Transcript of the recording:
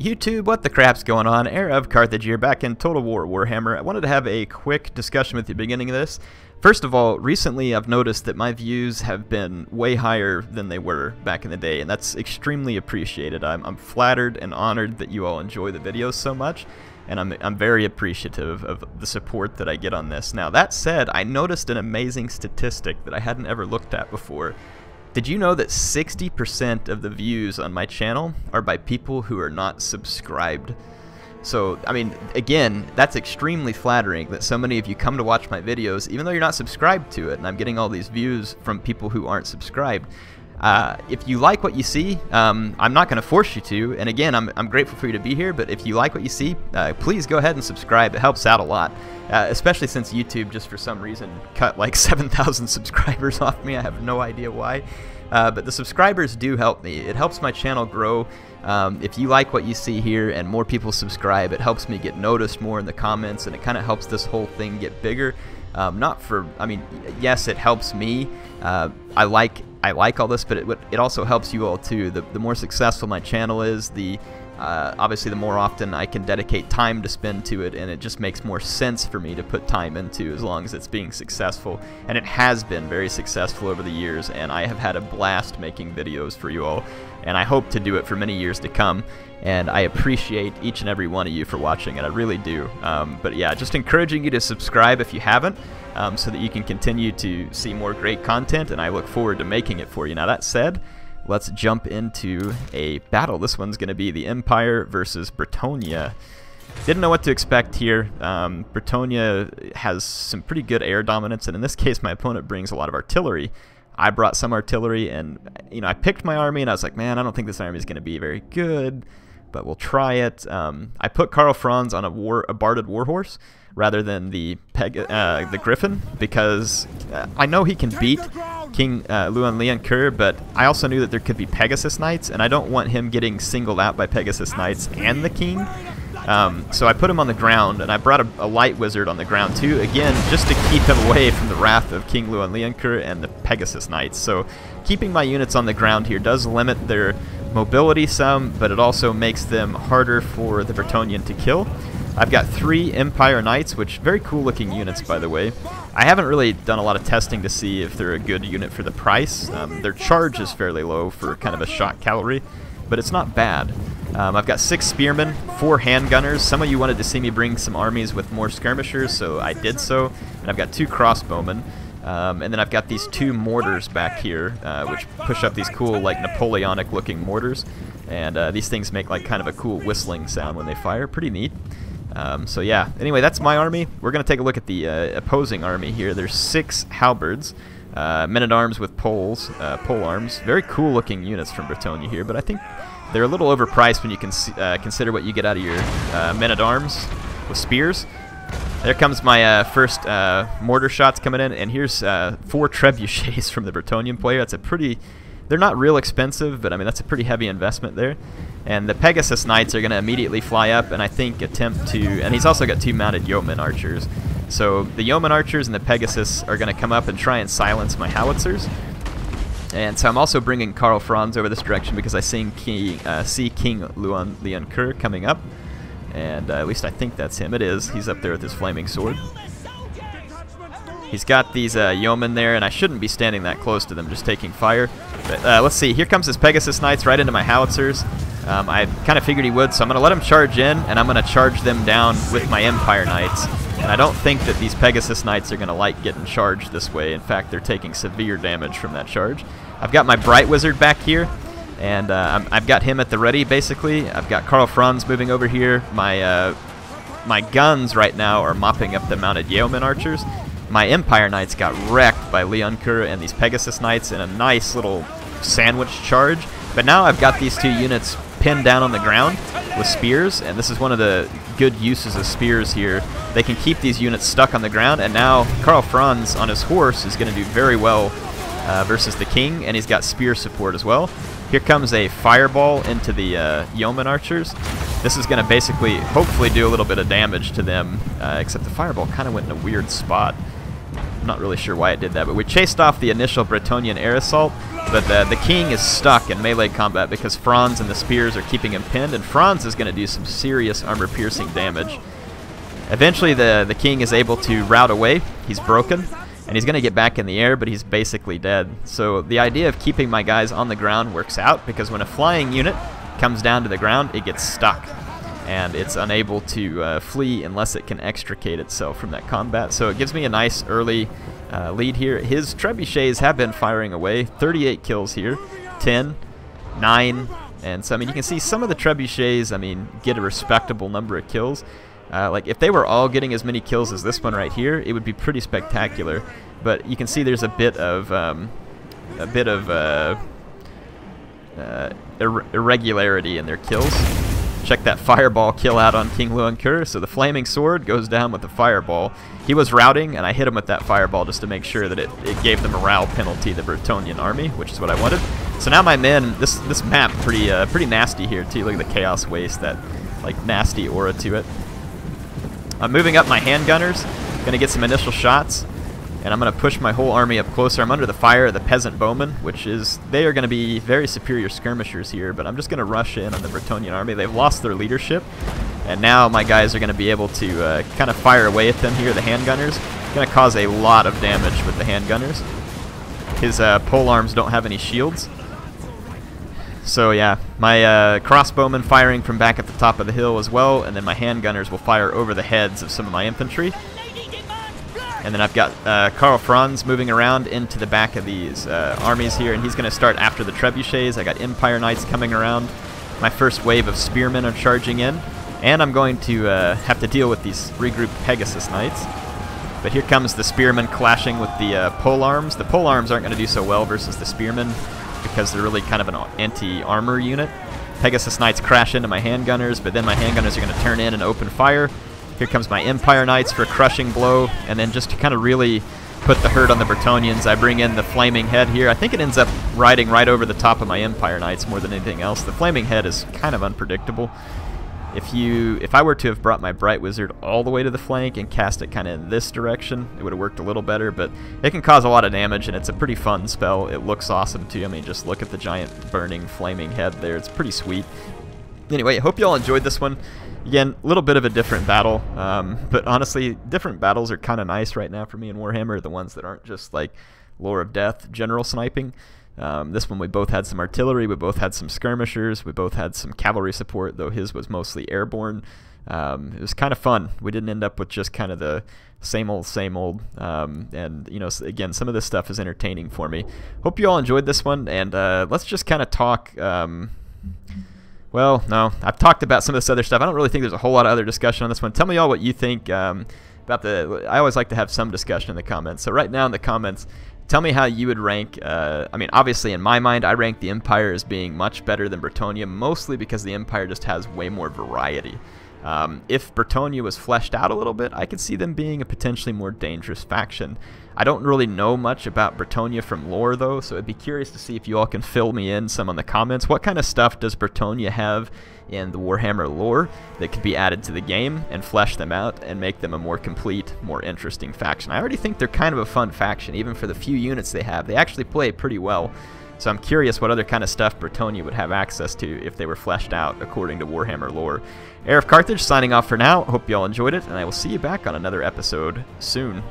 YouTube, what the crap's going on? HeirofCarthage here, back in Total War Warhammer. I wanted to have a quick discussion with you at the beginning of this. First of all, recently I've noticed that my views have been way higher than they were back in the day, and that's extremely appreciated. I'm flattered and honored that you all enjoy the videos so much, and I'm very appreciative of the support that I get on this. Now, that said, I noticed an amazing statistic that I hadn't ever looked at before. Did you know that 60% of the views on my channel are by people who are not subscribed? So, I mean, again, that's extremely flattering that so many of you come to watch my videos, even though you're not subscribed to it, and I'm getting all these views from people who aren't subscribed. If you like what you see, I'm not going to force you to, and again, I'm grateful for you to be here, but if you like what you see, please go ahead and subscribe. It helps out a lot, especially since YouTube, just for some reason, cut like 7,000 subscribers off me. I have no idea why, but the subscribers do help me. It helps my channel grow. If you like what you see here and more people subscribe, it helps me get noticed more in the comments, and it kind of helps this whole thing get bigger. I mean, yes, it helps me. I like all this, but it also helps you all too. The more successful my channel is, obviously the more often I can dedicate time to spend to it, and it just makes more sense for me to put time into as long as it's being successful. And it has been very successful over the years, and I have had a blast making videos for you all, and I hope to do it for many years to come. And I appreciate each and every one of you for watching it. I really do. But yeah, just encouraging you to subscribe if you haven't, so that you can continue to see more great content, and I look forward to making it for you. Now, that said, let's jump into a battle. This one's going to be the Empire versus Bretonnia. Didn't know what to expect here. Bretonnia has some pretty good air dominance, and in this case, my opponent brings a lot of artillery. I brought some artillery, and I picked my army, and I was like, man, I don't think this army is going to be very good, but we'll try it. I put Karl Franz on a barded warhorse rather than the Griffin, because I know he can beat King Leon, but I also knew that there could be Pegasus Knights, and I don't want him getting singled out by Pegasus Knights and the King. So I put him on the ground, and I brought a light wizard on the ground too, again, just to keep him away from the wrath of King Leon and the Pegasus Knights. So keeping my units on the ground here does limit their mobility some, but it also makes them harder for the Bretonnian to kill. I've got 3 Empire Knights, which very cool looking units, by the way. I haven't really done a lot of testing to see if they're a good unit for the price. Their charge is fairly low for kind of a shock cavalry, but it's not bad. I've got 6 spearmen, 4 handgunners. Some of you wanted to see me bring some armies with more skirmishers, so I did so. And I've got 2 crossbowmen. And then I've got these 2 mortars back here, which push up these cool, like, Napoleonic looking mortars. And these things make like kind of a cool whistling sound when they fire. Pretty neat. So yeah, anyway, that's my army. We're going to take a look at the opposing army here. There's 6 halberds, men-at-arms with poles, pole arms. Very cool looking units from Bretonnia here, but I think they're a little overpriced when you can consider what you get out of your men-at-arms with spears. There comes my first mortar shots coming in, and here's 4 trebuchets from the Bretonnian player. That's a pretty... They're not real expensive, but I mean, that's a pretty heavy investment there. And the Pegasus Knights are going to immediately fly up and I think attempt to... And he's also got 2 mounted yeoman archers. So the yeoman archers and the Pegasus are going to come up and try and silence my howitzers. And so I'm also bringing Karl Franz over this direction because I see King Leon coming up. And at least I think that's him. It is. He's up there with his flaming sword. He's got these yeomen there, and I shouldn't be standing that close to them, just taking fire. But let's see. Here comes his Pegasus Knights right into my howitzers. I kind of figured he would, so I'm going to let him charge in, and I'm going to charge them down with my Empire Knights. And I don't think that these Pegasus Knights are going to like getting charged this way. In fact, they're taking severe damage from that charge. I've got my Bright Wizard back here, and I've got him at the ready, basically. I've got Karl Franz moving over here. My guns right now are mopping up the mounted yeoman archers. My Empire Knights got wrecked by Leon and these Pegasus Knights in a nice little sandwich charge. But now I've got these 2 units pinned down on the ground with spears, and this is one of the good uses of spears here. They can keep these units stuck on the ground, and now Karl Franz on his horse is going to do very well versus the King, and he's got spear support as well. Here comes a fireball into the yeoman archers. This is going to basically, hopefully, do a little bit of damage to them, except the fireball kind of went in a weird spot. I'm not really sure why it did that, but we chased off the initial Bretonnian air assault, But the king is stuck in melee combat because Franz and the spears are keeping him pinned, and Franz is going to do some serious armor-piercing damage. Eventually, the king is able to rout away. He's broken, and he's going to get back in the air, but he's basically dead. So the idea of keeping my guys on the ground works out, because when a flying unit comes down to the ground, it gets stuck, and it's unable to flee unless it can extricate itself from that combat. So it gives me a nice early lead here. His trebuchets have been firing away. 38 kills here, 10, 9, and so I mean you can see some of the trebuchets, I mean, get a respectable number of kills. Like if they were all getting as many kills as this one right here, it would be pretty spectacular. But you can see there's a bit of irregularity in their kills. Check that fireball kill out on King Luankur. So the flaming sword goes down with the fireball. He was routing, and I hit him with that fireball just to make sure that it gave the morale penalty the Bretonnian army, which is what I wanted. So now my men, this map pretty nasty here too. Look at the Chaos Waste, that like nasty aura to it. I'm moving up my handgunners, gonna get some initial shots, and I'm gonna push my whole army up closer. I'm under the fire of the peasant bowmen, which is, they are gonna be very superior skirmishers here, but I'm just gonna rush in on the Bretonnian army. They've lost their leadership, and now my guys are gonna be able to kind of fire away at them here, the handgunners. Gonna cause a lot of damage with the handgunners. His polearms don't have any shields. So yeah, my crossbowmen firing from back at the top of the hill as well, and then my handgunners will fire over the heads of some of my infantry. And then I've got Karl Franz moving around into the back of these armies here, and he's going to start after the trebuchets. I got Empire Knights coming around. My first wave of spearmen are charging in, and I'm going to have to deal with these regrouped Pegasus Knights. But here comes the spearmen clashing with the polearms. The polearms aren't going to do so well versus the spearmen, because they're really kind of an anti-armor unit. Pegasus Knights crash into my handgunners, but then my handgunners are going to turn in and open fire. Here comes my Empire Knights for a crushing blow, and then just to kind of really put the hurt on the Bretonnians, I bring in the Flaming Head here. I think it ends up riding right over the top of my Empire Knights more than anything else. The Flaming Head is kind of unpredictable. If I were to have brought my Bright Wizard all the way to the flank and cast it kind of in this direction, it would have worked a little better, but it can cause a lot of damage, and it's a pretty fun spell. It looks awesome too. I mean, just look at the giant burning flaming head there. It's pretty sweet. Anyway, I hope you all enjoyed this one. Again, a little bit of a different battle, but honestly, different battles are kind of nice right now for me in Warhammer, the ones that aren't just like Lore of Death general sniping. This one we both had some artillery, we both had some skirmishers, we both had some cavalry support, though his was mostly airborne. It was kind of fun. We didn't end up with just kind of the same old, and you know, again, some of this stuff is entertaining for me. Hope you all enjoyed this one, and let's just kind of talk. Well, no, I've talked about some of this other stuff. I don't really think there's a whole lot of other discussion on this one. Tell me all what you think about the... I always like to have some discussion in the comments. So right now in the comments, tell me how you would rank... I mean, obviously in my mind, I rank the Empire as being much better than Bretonnia, mostly because the Empire just has way more variety. If Bretonnia was fleshed out a little bit, I could see them being a potentially more dangerous faction. I don't really know much about Bretonnia from lore, though, so I'd be curious to see if you all can fill me in some on the comments. What kind of stuff does Bretonnia have in the Warhammer lore that could be added to the game and flesh them out and make them a more complete, more interesting faction? I already think they're kind of a fun faction, even for the few units they have. They actually play pretty well. So I'm curious what other kind of stuff Bretonnia would have access to if they were fleshed out according to Warhammer lore. HeirofCarthage signing off for now. Hope you all enjoyed it, and I will see you back on another episode soon.